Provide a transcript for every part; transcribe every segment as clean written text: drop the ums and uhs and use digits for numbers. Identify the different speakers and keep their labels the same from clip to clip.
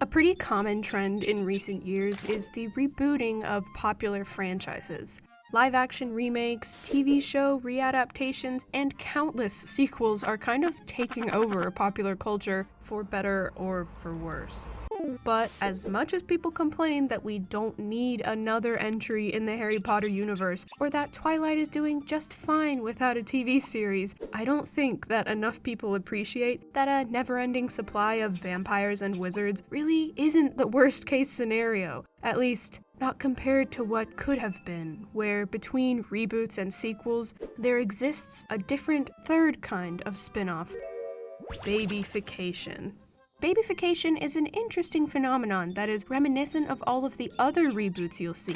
Speaker 1: A pretty common trend in recent years is the rebooting of popular franchises. Live-action remakes, TV show readaptations, and countless sequels are kind of taking over popular culture, for better or for worse. But as much as people complain that we don't need another entry in the Harry Potter universe, or that Twilight is doing just fine without a TV series, I don't think that enough people appreciate that a never-ending supply of vampires and wizards really isn't the worst-case scenario. At least, not compared to what could have been, where between reboots and sequels, there exists a different third kind of spin-off: babyfication. Babyfication is an interesting phenomenon that is reminiscent of all of the other reboots you'll see,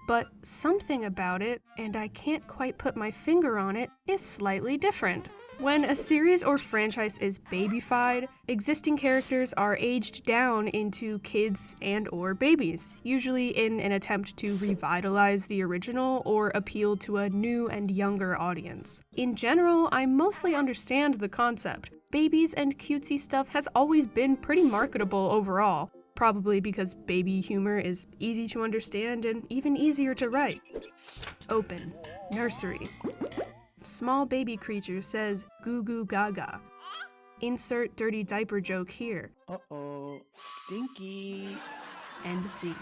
Speaker 1: but something about it, and I can't quite put my finger on it, is slightly different. When a series or franchise is babyfied, existing characters are aged down into kids and/or babies, usually in an attempt to revitalize the original or appeal to a new and younger audience. In general, I mostly understand the concept. Babies and cutesy stuff has always been pretty marketable overall, probably because baby humor is easy to understand and even easier to write. Open. Nursery. Small baby creature says goo goo gaga. Insert dirty diaper joke here.
Speaker 2: Uh-oh, stinky.
Speaker 1: End scene.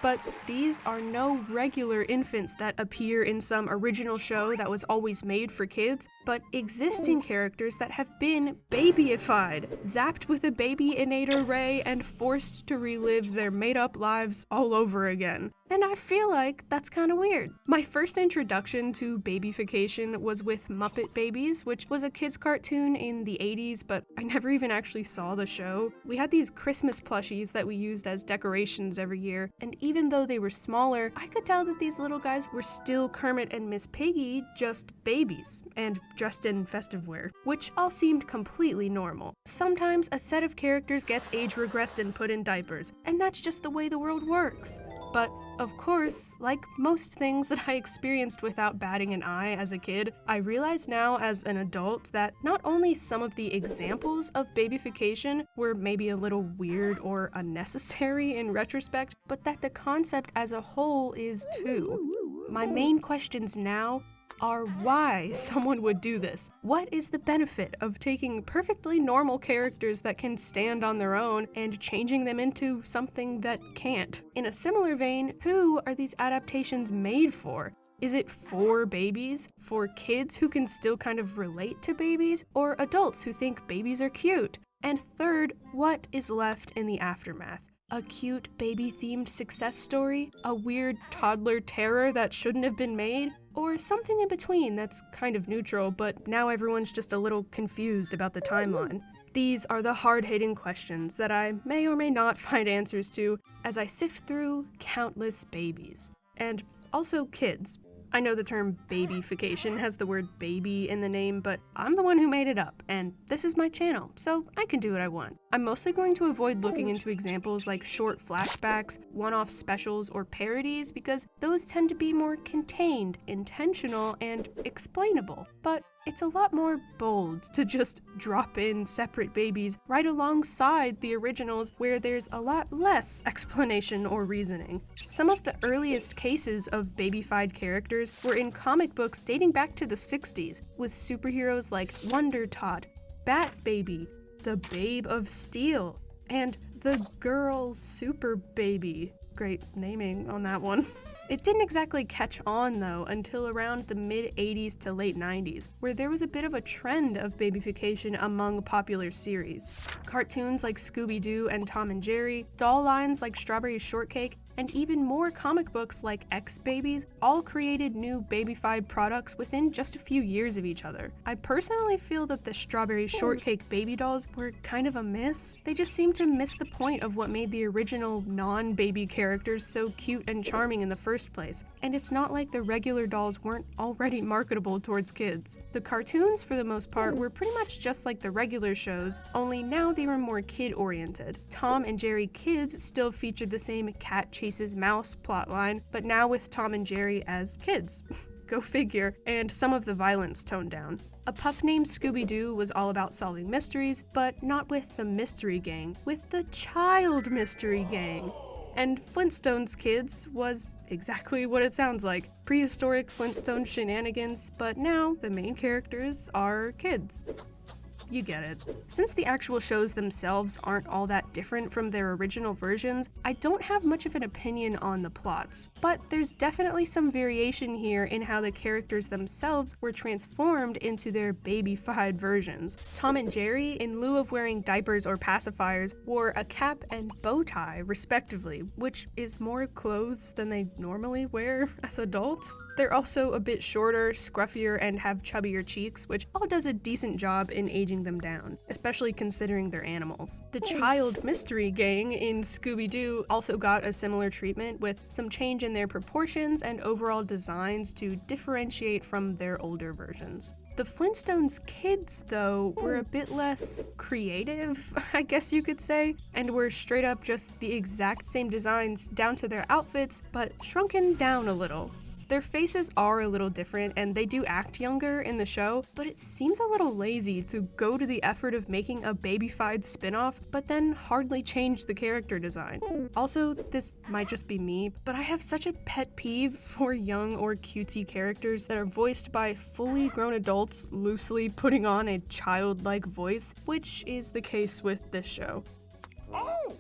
Speaker 1: But these are no regular infants that appear in some original show that was always made for kids, but existing characters that have been babyified, zapped with a baby innator ray, and forced to relive their made-up lives all over again. And I feel like that's kind of weird. My first introduction to babyfication was with Muppet Babies, which was a kids' cartoon in the 80s, but I never even actually saw the show. We had these Christmas plushies that we used as decorations every year, and even though they were smaller, I could tell that these little guys were still Kermit and Miss Piggy, just babies, and dressed in festive wear, which all seemed completely normal. Sometimes a set of characters gets age regressed and put in diapers, and that's just the way the world works. But, of course, like most things that I experienced without batting an eye as a kid, I realize now as an adult that not only some of the examples of babyfication were maybe a little weird or unnecessary in retrospect, but that the concept as a whole is too. My main questions now are why someone would do this. What is the benefit of taking perfectly normal characters that can stand on their own and changing them into something that can't? In a similar vein, who are these adaptations made for? Is it for babies? For kids who can still kind of relate to babies? Or adults who think babies are cute? And third, what is left in the aftermath? A cute baby-themed success story? A weird toddler terror that shouldn't have been made? Or something in between that's kind of neutral, but now everyone's just a little confused about the timeline? These are the hard-hitting questions that I may or may not find answers to as I sift through countless babies. And also kids. I know the term babyfication has the word baby in the name, but I'm the one who made it up, and this is my channel, so I can do what I want. I'm mostly going to avoid looking into examples like short flashbacks, one-off specials, or parodies because those tend to be more contained, intentional, and explainable. But it's a lot more bold to just drop in separate babies right alongside the originals where there's a lot less explanation or reasoning. Some of the earliest cases of babyfied characters were in comic books dating back to the 60s, with superheroes like Wonder Tot, Bat Baby, the Babe of Steel, and the Girl Super Baby. Great naming on that one. It didn't exactly catch on, though, until around the mid-80s to late 90s, where there was a bit of a trend of babyfication among popular series. Cartoons like Scooby-Doo and Tom and Jerry, doll lines like Strawberry Shortcake, and even more comic books like X Babies all created new babyfied products within just a few years of each other. I personally feel that the Strawberry Shortcake baby dolls were kind of a miss. They just seem to miss the point of what made the original non-baby characters so cute and charming in the first place. And it's not like the regular dolls weren't already marketable towards kids. The cartoons, for the most part, were pretty much just like the regular shows, only now they were more kid-oriented. Tom and Jerry Kids still featured the same cat chases mouse plotline, but now with Tom and Jerry as kids. go figure, and some of the violence toned down. A pup named Scooby-Doo was all about solving mysteries, but not with the Mystery Gang, with the Child Mystery Gang. And Flintstones Kids was exactly what it sounds like. Prehistoric Flintstone shenanigans, but now the main characters are kids. You get it. Since the actual shows themselves aren't all that different from their original versions, I don't have much of an opinion on the plots, but there's definitely some variation here in how the characters themselves were transformed into their baby-fied versions. Tom and Jerry, in lieu of wearing diapers or pacifiers, wore a cap and bow tie, respectively, which is more clothes than they normally wear as adults. They're also a bit shorter, scruffier, and have chubbier cheeks, which all does a decent job in aging them down, especially considering they're animals. The Child Mystery Gang in Scooby-Doo also got a similar treatment, with some change in their proportions and overall designs to differentiate from their older versions. The Flintstones Kids, though, were a bit less creative, I guess you could say, and were straight up just the exact same designs down to their outfits, but shrunken down a little. Their faces are a little different, and they do act younger in the show, but it seems a little lazy to go to the effort of making a baby-fied spin-off, but then hardly change the character design. Also, this might just be me, but I have such a pet peeve for young or cutesy characters that are voiced by fully grown adults loosely putting on a childlike voice, which is the case with this show.
Speaker 3: Oh!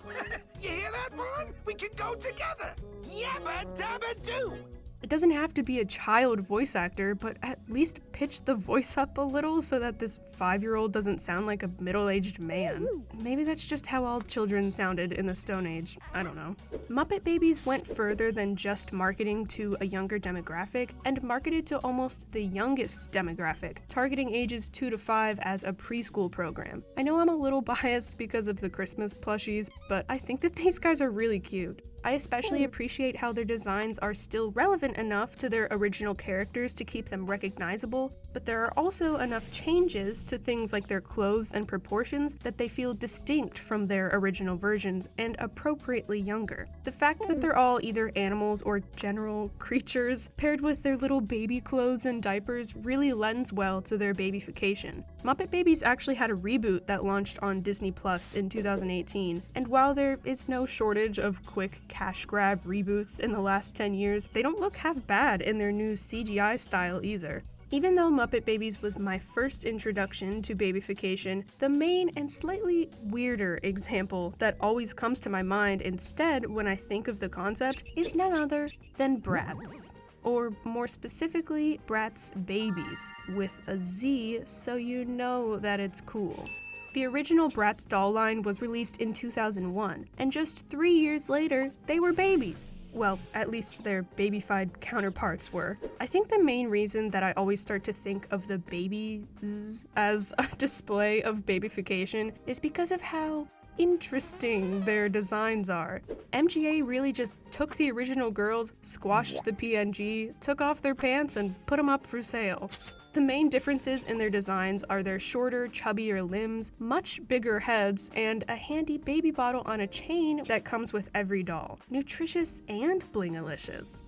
Speaker 3: You hear that, Ron? We can go together! Yabba dabba doo!
Speaker 1: It doesn't have to be a child voice actor, but at least pitch the voice up a little so that this 5-year-old doesn't sound like a middle-aged man. Maybe that's just how all children sounded in the Stone Age. I don't know. Muppet Babies went further than just marketing to a younger demographic and marketed to almost the youngest demographic, targeting ages 2 to 5 as a preschool program. I know I'm a little biased because of the Christmas plushies, but I think that these guys are really cute. I especially appreciate how their designs are still relevant enough to their original characters to keep them recognizable, but there are also enough changes to things like their clothes and proportions that they feel distinct from their original versions and appropriately younger. The fact that they're all either animals or general creatures, paired with their little baby clothes and diapers, really lends well to their babyfication. Muppet Babies actually had a reboot that launched on Disney Plus in 2018, and while there is no shortage of quick cash grab reboots in the last 10 years, they don't look half bad in their new CGI style either. Even though Muppet Babies was my first introduction to babyfication, the main and slightly weirder example that always comes to my mind instead when I think of the concept is none other than Bratz. Or more specifically, Bratz Babyz, with a Z so you know that it's cool. The original Bratz doll line was released in 2001, and just 3 years later, they were babies. Well, at least their baby-fied counterparts were. I think the main reason that I always start to think of the babies as a display of babyfication is because of how interesting their designs are. MGA really just took the original girls, squashed the PNG, took off their pants, and put them up for sale. The main differences in their designs are their shorter, chubbier limbs, much bigger heads, and a handy baby bottle on a chain that comes with every doll. Nutritious and blingalicious.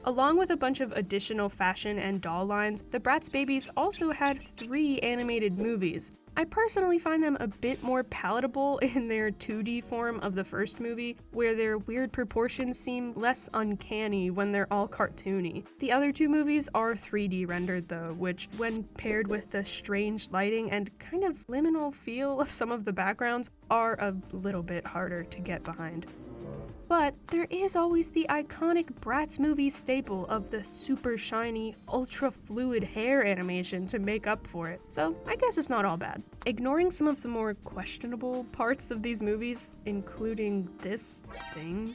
Speaker 1: Along with a bunch of additional fashion and doll lines, the Bratz Babyz also had 3 animated movies. I personally find them a bit more palatable in their 2D form of the first movie, where their weird proportions seem less uncanny when they're all cartoony. The other 2 movies are 3D rendered though, which, when paired with the strange lighting and kind of liminal feel of some of the backgrounds, are a little bit harder to get behind. But there is always the iconic Bratz movie staple of the super shiny, ultra fluid hair animation to make up for it, so I guess it's not all bad. Ignoring some of the more questionable parts of these movies, including this thing,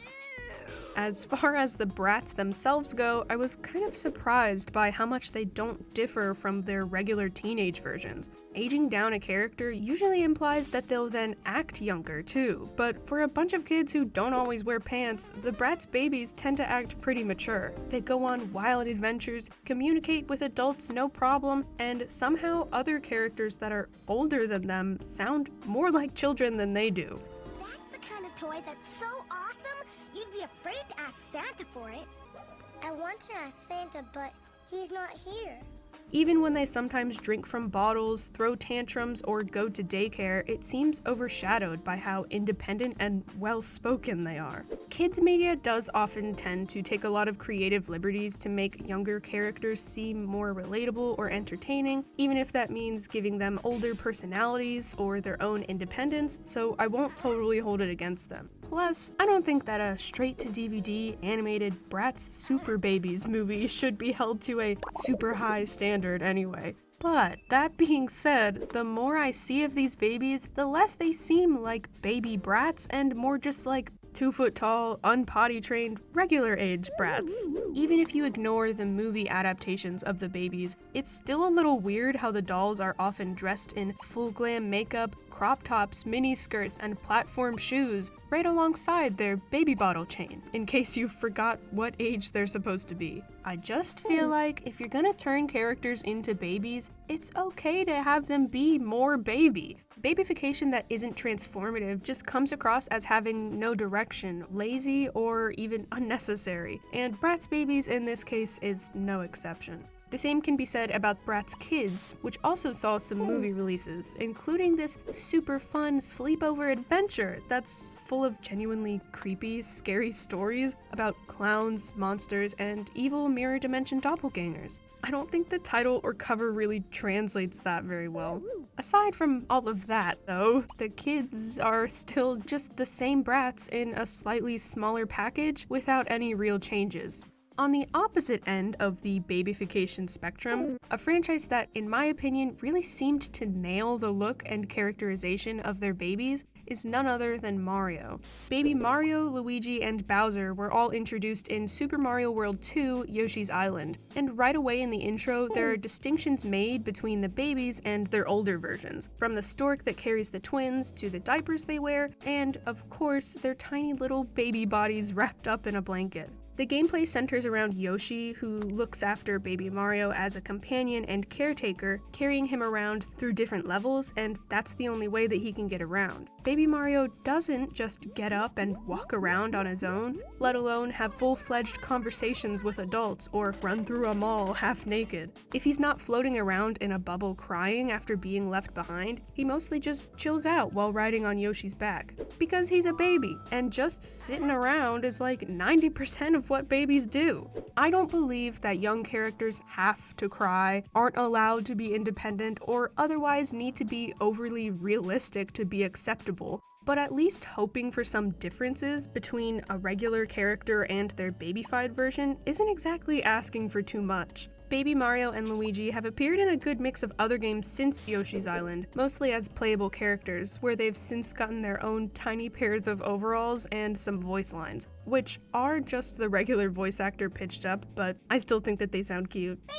Speaker 1: as far as the Bratz themselves go, I was kind of surprised by how much they don't differ from their regular teenage versions. Aging down a character usually implies that they'll then act younger too, but for a bunch of kids who don't always wear pants, the Bratz Babyz tend to act pretty mature. They go on wild adventures, communicate with adults no problem, and somehow other characters that are older than them sound more like children than they do.
Speaker 4: That's the kind of toy that's so awesome, you'd be afraid to ask Santa for it.
Speaker 5: I want to ask Santa, but
Speaker 4: He's not here.
Speaker 1: Even when they sometimes drink from bottles, throw tantrums, or go to daycare, it seems overshadowed by how independent and well-spoken they are. Kids media does often tend to take a lot of creative liberties to make younger characters seem more relatable or entertaining, even if that means giving them older personalities or their own independence, so I won't totally hold it against them. Plus, I don't think that a straight-to-DVD animated Bratz Super Babies movie should be held to a super high standard anyway. But that being said, the more I see of these babies, the less they seem like baby brats and more just like 2-foot-tall, unpotty-trained, regular-age brats. Even if you ignore the movie adaptations of the babies, it's still a little weird how the dolls are often dressed in full glam makeup, crop tops, mini skirts, and platform shoes right alongside their baby bottle chain, in case you forgot what age they're supposed to be. I just feel like if you're gonna turn characters into babies, it's okay to have them be more baby. Babyfication that isn't transformative just comes across as having no direction, lazy, or even unnecessary, and Bratz Babyz in this case is no exception. The same can be said about Bratz Kids, which also saw some movie releases, including this super fun sleepover adventure that's full of genuinely creepy, scary stories about clowns, monsters, and evil mirror dimension doppelgangers. I don't think the title or cover really translates that very well. Aside from all of that, though, the kids are still just the same Bratz in a slightly smaller package without any real changes. On the opposite end of the babyfication spectrum, a franchise that, in my opinion, really seemed to nail the look and characterization of their babies is none other than Mario. Baby Mario, Luigi, and Bowser were all introduced in Super Mario World 2: Yoshi's Island, and right away in the intro, there are distinctions made between the babies and their older versions, from the stork that carries the twins to the diapers they wear, and, of course, their tiny little baby bodies wrapped up in a blanket. The gameplay centers around Yoshi, who looks after Baby Mario as a companion and caretaker, carrying him around through different levels, and that's the only way that he can get around. Baby Mario doesn't just get up and walk around on his own, let alone have full-fledged conversations with adults or run through a mall half naked. If he's not floating around in a bubble crying after being left behind, he mostly just chills out while riding on Yoshi's back. Because he's a baby, and just sitting around is like 90% of what babies do. I don't believe that young characters have to cry, aren't allowed to be independent, or otherwise need to be overly realistic to be acceptable, but at least hoping for some differences between a regular character and their babyfied version isn't exactly asking for too much. Baby Mario and Luigi have appeared in a good mix of other games since Yoshi's Island, mostly as playable characters, where they've since gotten their own tiny pairs of overalls and some voice lines, which are just the regular voice actor pitched up, but I still think that they sound cute.
Speaker 4: Baby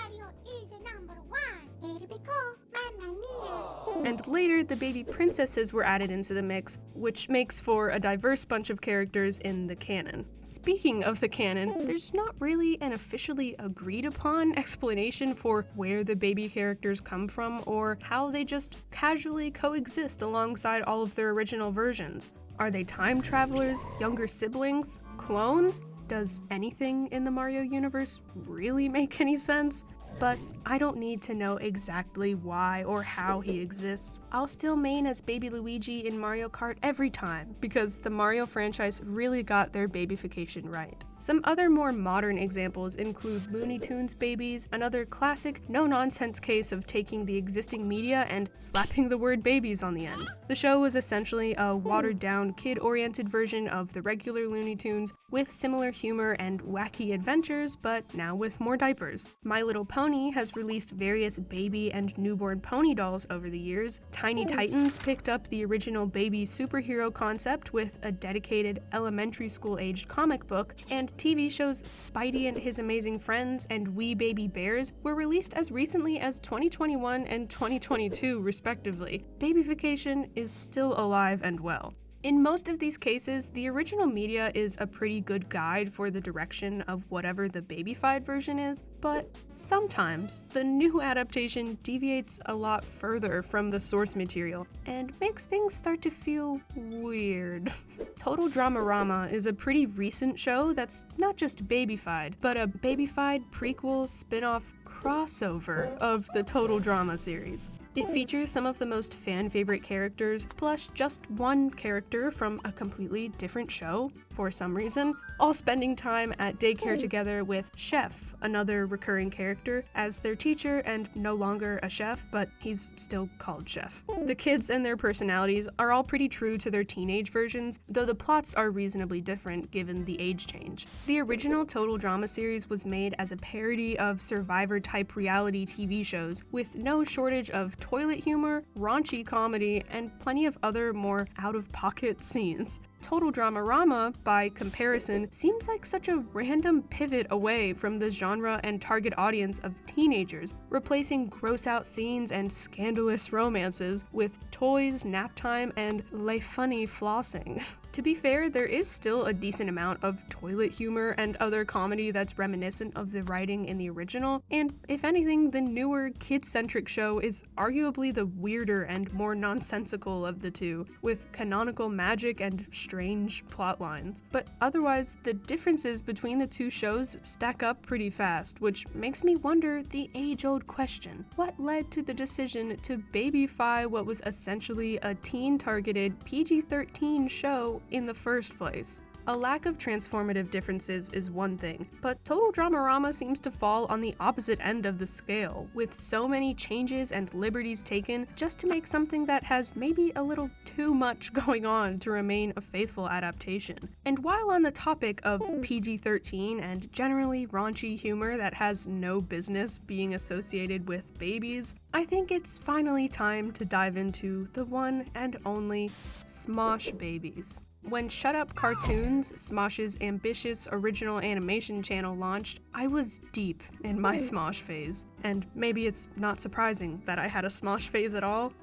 Speaker 4: Mario is a #1. It'll be cool, Mamma Mia.
Speaker 1: And later, the baby princesses were added into the mix, which makes for a diverse bunch of characters in the canon. Speaking of the canon, there's not really an officially agreed upon explanation for where the baby characters come from or how they just casually coexist alongside all of their original versions. Are they time travelers, younger siblings, clones? Does anything in the Mario universe really make any sense? But I don't need to know exactly why or how he exists. I'll still main as Baby Luigi in Mario Kart every time, because the Mario franchise really got their babyfication right. Some other more modern examples include Looney Tunes Babies, another classic, no-nonsense case of taking the existing media and slapping the word babies on the end. The show was essentially a watered-down, kid-oriented version of the regular Looney Tunes, with similar humor and wacky adventures, but now with more diapers. My Little Pony has released various baby and newborn pony dolls over the years. Tiny Titans picked up the original baby superhero concept with a dedicated elementary school-aged comic book, and TV shows Spidey and His Amazing Friends and We Baby Bears were released as recently as 2021 and 2022 respectively. Babyfication is still alive and well. In most of these cases, the original media is a pretty good guide for the direction of whatever the babyfied version is, but sometimes the new adaptation deviates a lot further from the source material and makes things start to feel weird. Total Dramarama is a pretty recent show that's not just babyfied, but a babyfied prequel spin-off crossover of the Total Drama series. It features some of the most fan-favorite characters, plus just one character from a completely different show, for some reason, all spending time at daycare together with Chef, another recurring character, as their teacher and no longer a chef, but he's still called Chef. The kids and their personalities are all pretty true to their teenage versions, though the plots are reasonably different given the age change. The original Total Drama series was made as a parody of Survivor-type reality TV shows, with no shortage of toilet humor, raunchy comedy, and plenty of other more out-of-pocket scenes. Total Dramarama, by comparison, seems like such a random pivot away from the genre and target audience of teenagers, replacing gross-out scenes and scandalous romances with toys, nap time, and le funny flossing. To be fair, there is still a decent amount of toilet humor and other comedy that's reminiscent of the writing in the original, and if anything, the newer, kid-centric show is arguably the weirder and more nonsensical of the two, with canonical magic and strange plot lines. But otherwise, the differences between the two shows stack up pretty fast, which makes me wonder the age-old question: what led to the decision to babyfy what was essentially a teen-targeted PG-13 show in the first place? A lack of transformative differences is one thing, but Total Dramarama seems to fall on the opposite end of the scale, with so many changes and liberties taken just to make something that has maybe a little too much going on to remain a faithful adaptation. And while on the topic of PG-13 and generally raunchy humor that has no business being associated with babies, I think it's finally time to dive into the one and only Smosh Babies. When Shut Up Cartoons, Smosh's ambitious original animation channel, launched, I was deep in my Smosh phase. And maybe it's not surprising that I had a Smosh phase at all.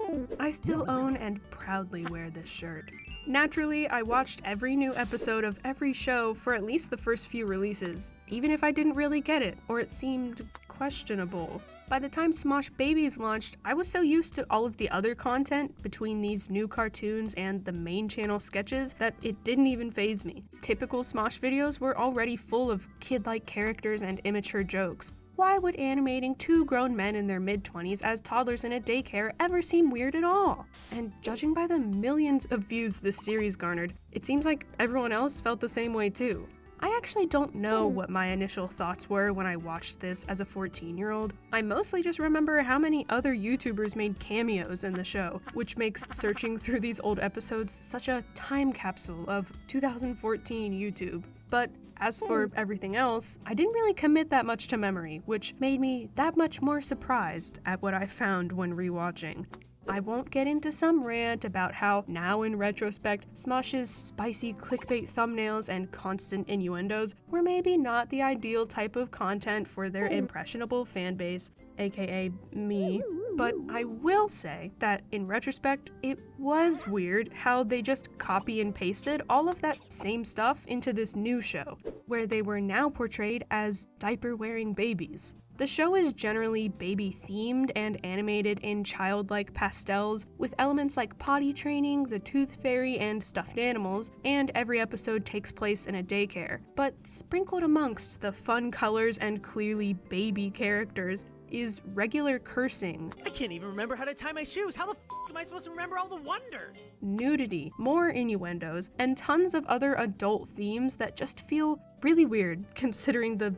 Speaker 1: I still own and proudly wear this shirt. Naturally, I watched every new episode of every show for at least the first few releases, even if I didn't really get it, or it seemed questionable. By the time Smosh Babies launched, I was so used to all of the other content between these new cartoons and the main channel sketches that it didn't even faze me. Typical Smosh videos were already full of kid-like characters and immature jokes. Why would animating two grown men in their mid-20s as toddlers in a daycare ever seem weird at all? And judging by the millions of views this series garnered, it seems like everyone else felt the same way too. I actually don't know what my initial thoughts were when I watched this as a 14-year-old. I mostly just remember how many other YouTubers made cameos in the show, which makes searching through these old episodes such a time capsule of 2014 YouTube. But as for everything else, I didn't really commit that much to memory, which made me that much more surprised at what I found when rewatching. I won't get into some rant about how, now in retrospect, Smosh's spicy clickbait thumbnails and constant innuendos were maybe not the ideal type of content for their impressionable fanbase, aka me, but I will say that in retrospect, it was weird how they just copy and pasted all of that same stuff into this new show, where they were now portrayed as diaper-wearing babies. The show is generally baby-themed and animated in childlike pastels, with elements like potty training, the tooth fairy, and stuffed animals, and every episode takes place in a daycare. But sprinkled amongst the fun colors and clearly baby characters is regular cursing,
Speaker 5: I can't even remember how to tie my shoes. How the am I supposed to remember all the wonders?
Speaker 1: nudity, more innuendos, and tons of other adult themes that just feel really weird considering the,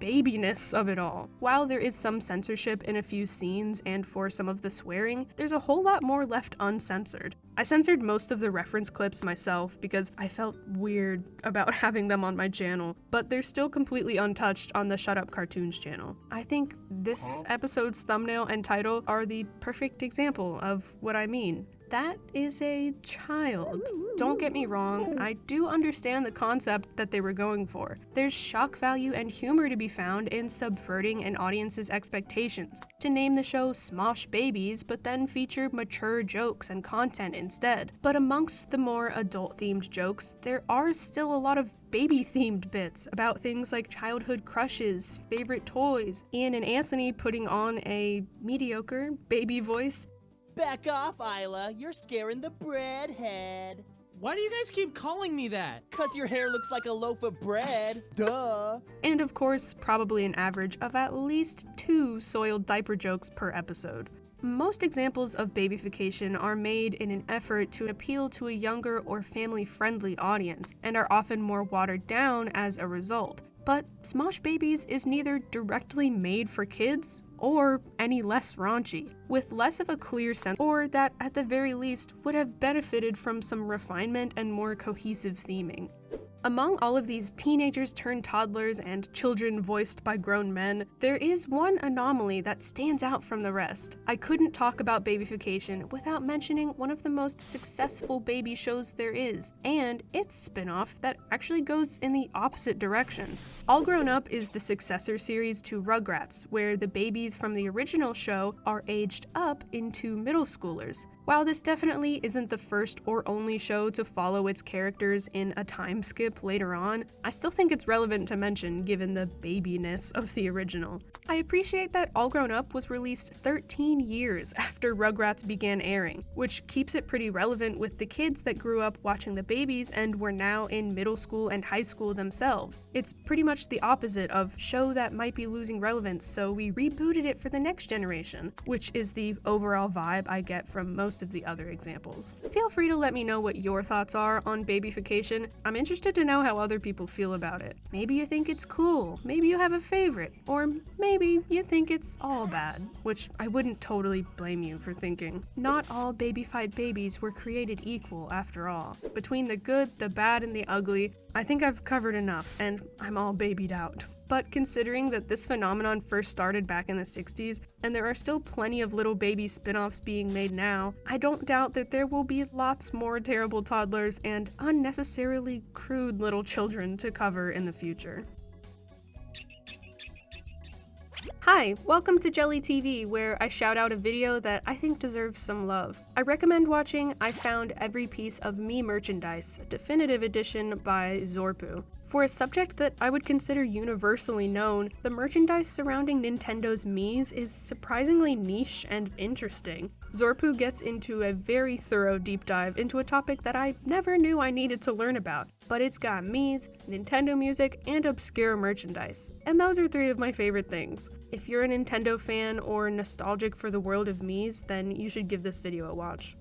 Speaker 1: babiness of it all. While there is some censorship in a few scenes and for some of the swearing, there's a whole lot more left uncensored. I censored most of the reference clips myself because I felt weird about having them on my channel, but they're still completely untouched on the Shut Up Cartoons channel. I think this episode's thumbnail and title are the perfect example of what I mean. That is a child. Don't get me wrong, I do understand the concept that they were going for. There's shock value and humor to be found in subverting an audience's expectations, to name the show Smosh Babies but then feature mature jokes and content instead. But amongst the more adult-themed jokes, there are still a lot of baby-themed bits about things like childhood crushes, favorite toys, Ian and Anthony putting on a mediocre baby voice.
Speaker 6: Back off, Isla. You're scaring the breadhead.
Speaker 5: Why do you guys keep calling me that?
Speaker 6: 'Cause your hair looks like a loaf of bread. Duh.
Speaker 1: And of course, probably an average of at least 2 soiled diaper jokes per episode. Most examples of babyfication are made in an effort to appeal to a younger or family-friendly audience, and are often more watered down as a result. But Smosh Babies is neither directly made for kids, or any less raunchy, with less of a clear sense, or that at the very least would have benefited from some refinement and more cohesive theming. Among all of these teenagers turned toddlers and children voiced by grown men, there is one anomaly that stands out from the rest. I couldn't talk about babyfication without mentioning one of the most successful baby shows there is, and its spin-off that actually goes in the opposite direction. All Grown Up is the successor series to Rugrats, where the babies from the original show are aged up into middle schoolers. While this definitely isn't the first or only show to follow its characters in a time skip later on, I still think it's relevant to mention given the babiness of the original. I appreciate that All Grown Up was released 13 years after Rugrats began airing, which keeps it pretty relevant with the kids that grew up watching the babies and were now in middle school and high school themselves. It's pretty much the opposite of show that might be losing relevance, so we rebooted it for the next generation, which is the overall vibe I get from most of the other examples. Feel free to let me know what your thoughts are on babyfication. I'm interested to know how other people feel about it. Maybe you think it's cool, maybe you have a favorite, or maybe you think it's all bad, which I wouldn't totally blame you for thinking. Not all babyfied babies were created equal after all. Between the good, the bad, and the ugly, I think I've covered enough, and I'm all babied out. But considering that this phenomenon first started back in the 60s, and there are still plenty of little baby spin-offs being made now, I don't doubt that there will be lots more terrible toddlers and unnecessarily crude little children to cover in the future. Hi, welcome to JellyTV, where I shout out a video that I think deserves some love. I recommend watching I Found Every Piece of Me merchandise, definitive edition by Zorpu. For a subject that I would consider universally known, the merchandise surrounding Nintendo's Miis is surprisingly niche and interesting. Zorpu gets into a very thorough deep dive into a topic that I never knew I needed to learn about, but it's got Miis, Nintendo music, and obscure merchandise. And those are 3 of my favorite things. If you're a Nintendo fan or nostalgic for the world of Miis, then you should give this video a watch.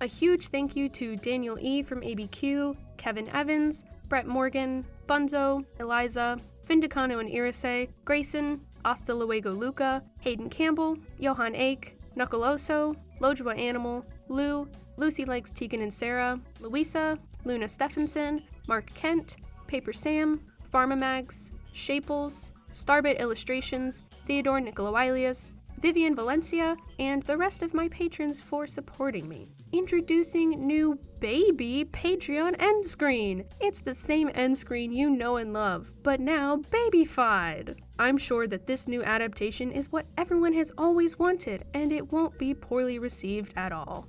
Speaker 1: A huge thank you to Daniel E. from ABQ, Kevin Evans, Brett Morgan, Bunzo, Eliza, Vindicano and Irise, Grayson, Asta Luego Luca, Hayden Campbell, Johan Ake, Knuckleoso, Lojua Animal, Lou, Lucy Likes Tegan and Sarah, Louisa, Luna Stephenson, Mark Kent, Paper Sam, Pharmamags, Shaples, Starbit Illustrations, Theodore Nicolailius, Vivian Valencia, and the rest of my patrons for supporting me. Introducing new baby Patreon end screen! It's the same end screen you know and love, but now babyfied! I'm sure that this new adaptation is what everyone has always wanted, and it won't be poorly received at all.